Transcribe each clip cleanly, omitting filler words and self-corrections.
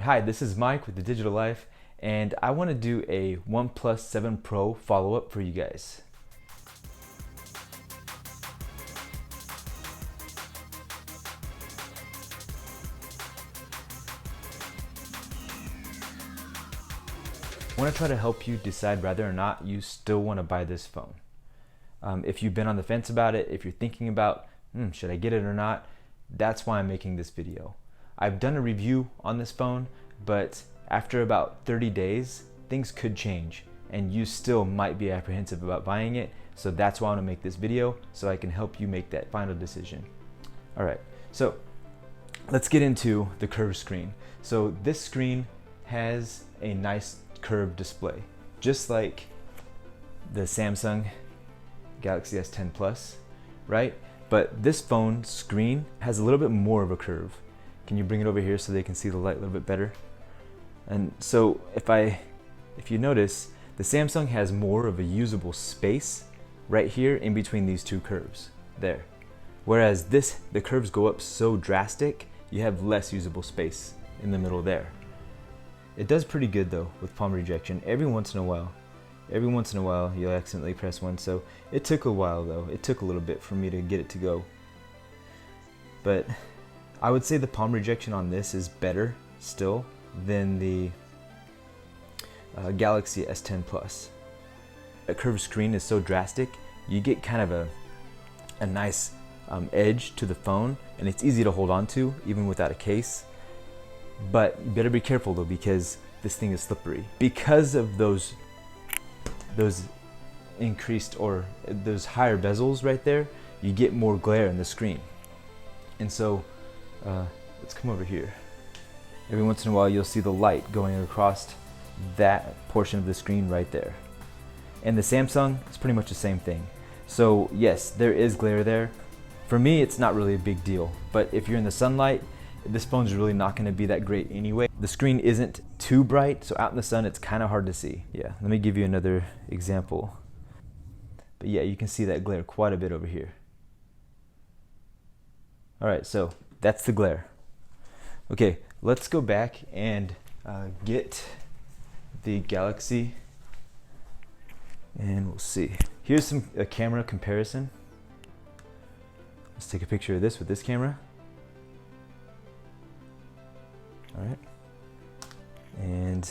Hi, this is Mike with The Digital Life, and I want to do a OnePlus 7 Pro follow-up for you guys. I want to try to help you decide whether or not you still want to buy this phone. If you've been on the fence about it, if you're thinking about, should I get it or not, that's why I'm making this video. I've done a review on this phone, but after about 30 days, things could change and you still might be apprehensive about buying it. So that's why I want to make this video, so I can help you make that final decision. All right, so let's get into the curved screen. So this screen has a nice curved display, just like the Samsung Galaxy S10 Plus, right? But this phone's screen has a little bit more of a curve. Can you bring it over here so they can see the light a little bit better? And so if you notice, the Samsung has more of a usable space right here in between these two curves there. Whereas the curves go up so drastic, you have less usable space in the middle there. It does pretty good though with palm rejection every once in a while. Every once in a while you'll accidentally press one, so it took a while though. It took a little bit for me to get it to go. But I would say the palm rejection on this is better still than the Galaxy S10 Plus. A curved screen is so drastic, you get kind of a nice edge to the phone, and it's easy to hold on to even without a case. But you better be careful though, because this thing is slippery. Because of those increased or those higher bezels right there, you get more glare in the screen. And so let's come over here. Every once in a while you'll see the light going across that portion of the screen right there. And the Samsung is pretty much the same thing. So yes, there is glare there. For me, it's not really a big deal, but if you're in the sunlight, this phone's really not going to be that great anyway. The screen isn't too bright, so out in the sun it's kind of hard to see. Yeah, let me give you another example. But yeah, you can see that glare quite a bit over here. All right, so that's the glare. Okay, let's go back and get the Galaxy, and we'll see. Here's a camera comparison. Let's take a picture of this with this camera. All right, and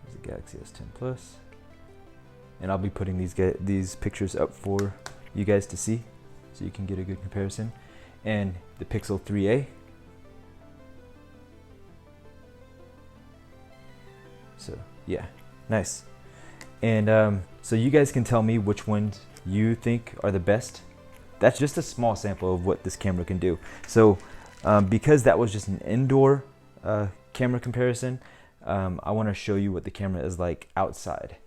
there's the Galaxy S10 Plus, and I'll be putting these pictures up for you guys to see, so you can get a good comparison. And the Pixel 3a. So yeah, nice. And so you guys can tell me which ones you think are the best. That's just a small sample of what this camera can do. So because that was just an indoor camera comparison, I want to show you what the camera is like outside.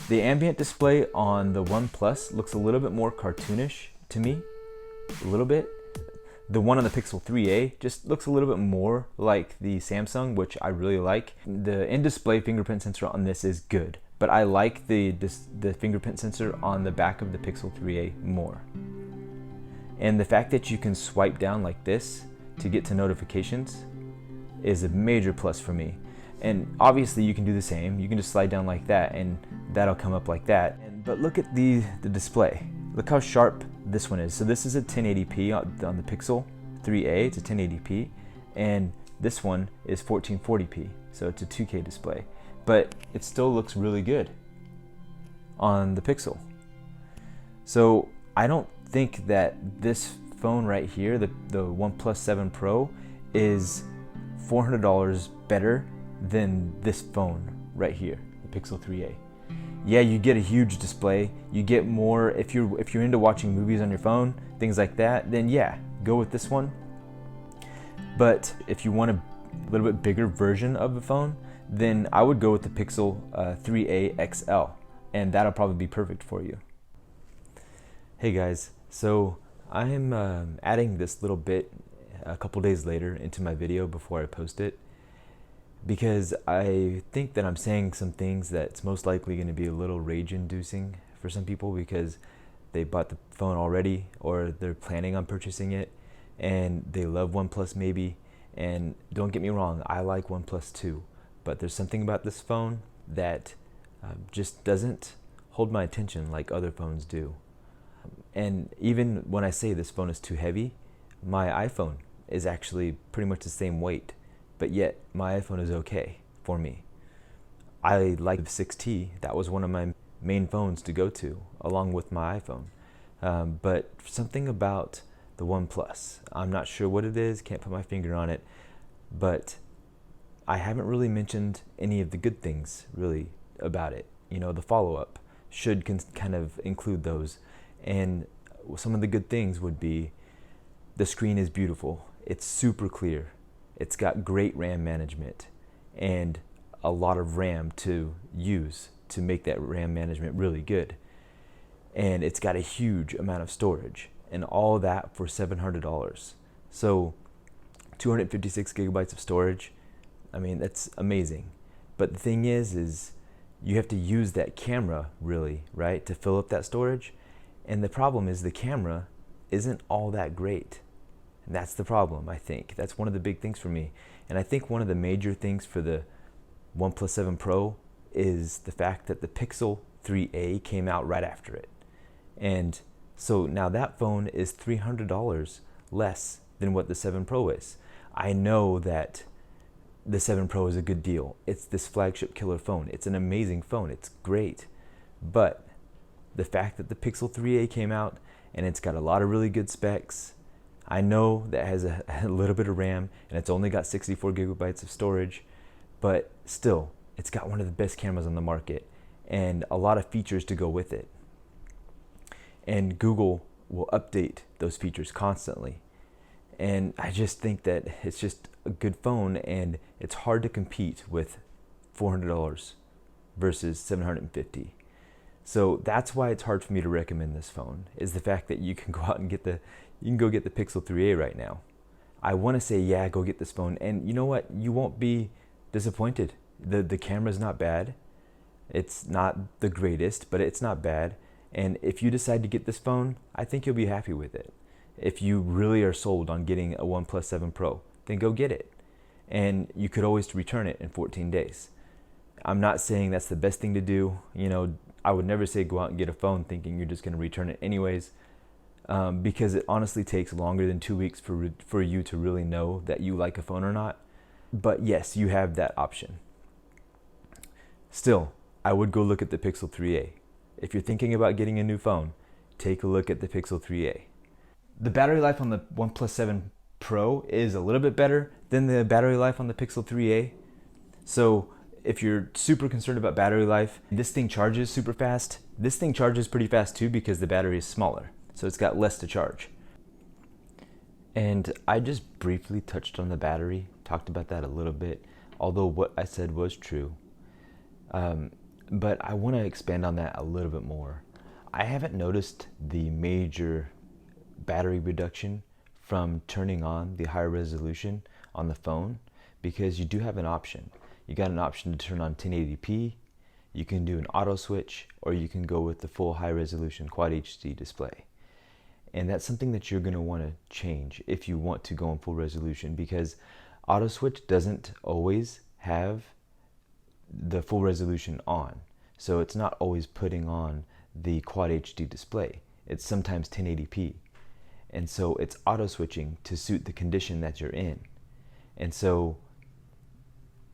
The ambient display on the OnePlus looks a little bit more cartoonish to me, a little bit. The one on the Pixel 3a just looks a little bit more like the Samsung, which I really like. The in-display fingerprint sensor on this is good, but I like the fingerprint sensor on the back of the Pixel 3a more. And the fact that you can swipe down like this to get to notifications is a major plus for me. And obviously you can do the same. You can just slide down like that and that'll come up like that. But look at the display. Look how sharp this one is. So this is a 1080p on the Pixel 3a, it's a 1080p. And this one is 1440p, so it's a 2K display. But it still looks really good on the Pixel. So I don't think that this phone right here, the OnePlus 7 Pro, is $400 better than this phone right here, the Pixel 3a. Yeah, you get a huge display. You get more if you're into watching movies on your phone, things like that. Then yeah, go with this one. But if you want a little bit bigger version of the phone, then I would go with the Pixel 3a XL, and that'll probably be perfect for you. Hey guys, so I'm adding this little bit a couple days later into my video before I post it, because I think that I'm saying some things that's most likely going to be a little rage-inducing for some people because they bought the phone already or they're planning on purchasing it and they love OnePlus maybe. And don't get me wrong, I like OnePlus too, but there's something about this phone that just doesn't hold my attention like other phones do. And even when I say this phone is too heavy, my iPhone is actually pretty much the same weight, but yet my iPhone is okay for me. I like the 6T. That was one of my main phones to go to along with my iPhone. But something about the OnePlus, I'm not sure what it is, can't put my finger on it, but I haven't really mentioned any of the good things really about it. You know, the follow-up should kind of include those. And some of the good things would be the screen is beautiful. It's super clear. It's got great RAM management and a lot of RAM to use to make that RAM management really good. And it's got a huge amount of storage, and all that for $700. So 256 gigabytes of storage, I mean, that's amazing. But the thing is you have to use that camera really, right, to fill up that storage. And the problem is the camera isn't all that great. And that's the problem, I think. That's one of the big things for me. And I think one of the major things for the OnePlus 7 Pro is the fact that the Pixel 3a came out right after it. And so now that phone is $300 less than what the 7 Pro is. I know that the 7 Pro is a good deal. It's this flagship killer phone. It's an amazing phone. It's great. But the fact that the Pixel 3a came out and it's got a lot of really good specs, I know that has a little bit of RAM and it's only got 64 gigabytes of storage, but still, it's got one of the best cameras on the market and a lot of features to go with it. And Google will update those features constantly. And I just think that it's just a good phone, and it's hard to compete with $400 versus $750. So that's why it's hard for me to recommend this phone, is the fact that you can go out and get the Pixel 3a right now. I want to say, yeah, go get this phone, and you know what? You won't be disappointed. The camera's not bad. It's not the greatest, but it's not bad. And if you decide to get this phone, I think you'll be happy with it. If you really are sold on getting a OnePlus 7 Pro, then go get it. And you could always return it in 14 days. I'm not saying that's the best thing to do. You know, I would never say go out and get a phone thinking you're just going to return it anyways, because it honestly takes longer than 2 weeks for you to really know that you like a phone or not. But yes, you have that option. Still, I would go look at the Pixel 3a. If you're thinking about getting a new phone, take a look at the Pixel 3a. The battery life on the OnePlus 7 Pro is a little bit better than the battery life on the Pixel 3a. So if you're super concerned about battery life, this thing charges super fast. This thing charges pretty fast too because the battery is smaller, so it's got less to charge. And I just briefly touched on the battery, talked about that a little bit, although what I said was true. But I want to expand on that a little bit more. I haven't noticed the major battery reduction from turning on the higher resolution on the phone, because you do have an option. You got an option to turn on 1080p, you can do an auto switch, or you can go with the full high resolution Quad HD display. And that's something that you're going to want to change if you want to go in full resolution, because auto switch doesn't always have the full resolution on. So it's not always putting on the Quad HD display. It's sometimes 1080p. And so it's auto switching to suit the condition that you're in. And so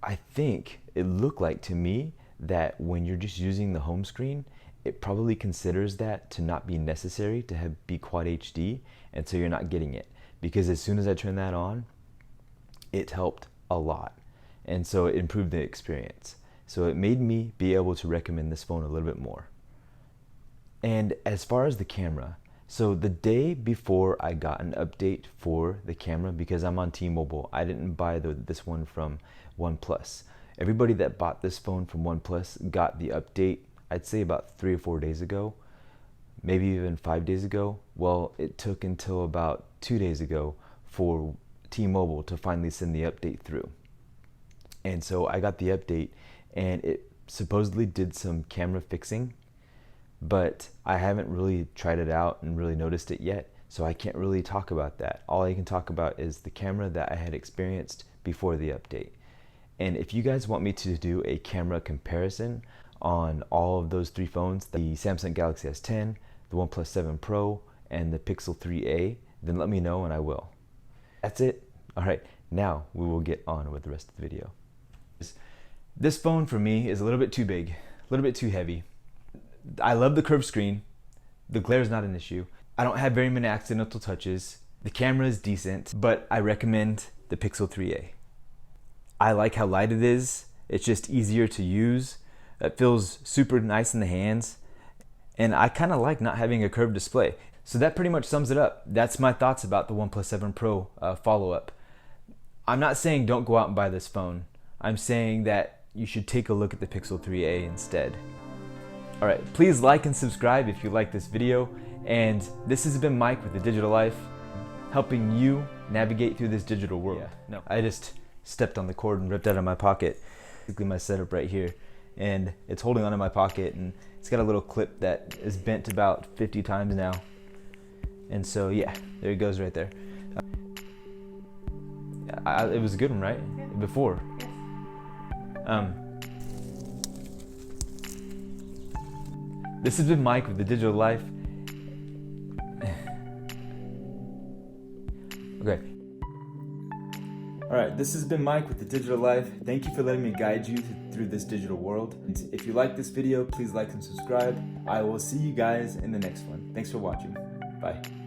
I think it looked like to me that when you're just using the home screen, it probably considers that to not be necessary to be Quad HD, and so you're not getting it. Because as soon as I turned that on, it helped a lot. And so it improved the experience. So it made me be able to recommend this phone a little bit more. And as far as the camera, so the day before I got an update for the camera, because I'm on T-Mobile, I didn't buy this one from OnePlus. Everybody that bought this phone from OnePlus got the update, I'd say about 3 or 4 days ago. maybe even 5 days ago. Well, it took until about 2 days ago for T-Mobile to finally send the update through. And so I got the update, and it supposedly did some camera fixing, but I haven't really tried it out and really noticed it yet, so I can't really talk about that. All I can talk about is the camera that I had experienced before the update. And if you guys want me to do a camera comparison on all of those 3 phones, the Samsung Galaxy S10, the OnePlus 7 Pro, and the Pixel 3a, then let me know and I will. That's it. All right, now we will get on with the rest of the video. This phone for me is a little bit too big, a little bit too heavy. I love the curved screen. The glare is not an issue. I don't have very many accidental touches. The camera is decent, but I recommend the Pixel 3a. I like how light it is. It's just easier to use. It feels super nice in the hands. And I kind of like not having a curved display. So that pretty much sums it up. That's my thoughts about the OnePlus 7 Pro follow-up. I'm not saying don't go out and buy this phone. I'm saying that you should take a look at the Pixel 3a instead. All right, please like and subscribe if you like this video. And this has been Mike with The Digital Life, helping you navigate through this digital world. Yeah, no, I just stepped on the cord and ripped out of my pocket. Basically my setup right here. And it's holding onto my pocket, and it's got a little clip that is bent about 50 times now. And so yeah, there it goes right there. It was a good one, right? Yeah. Before. This has been Mike with The Digital Life. Okay. Alright, this has been Mike with The Digital Life. Thank you for letting me guide you through this digital world. And if you like this video, please like and subscribe. I will see you guys in the next one. Thanks for watching. Bye.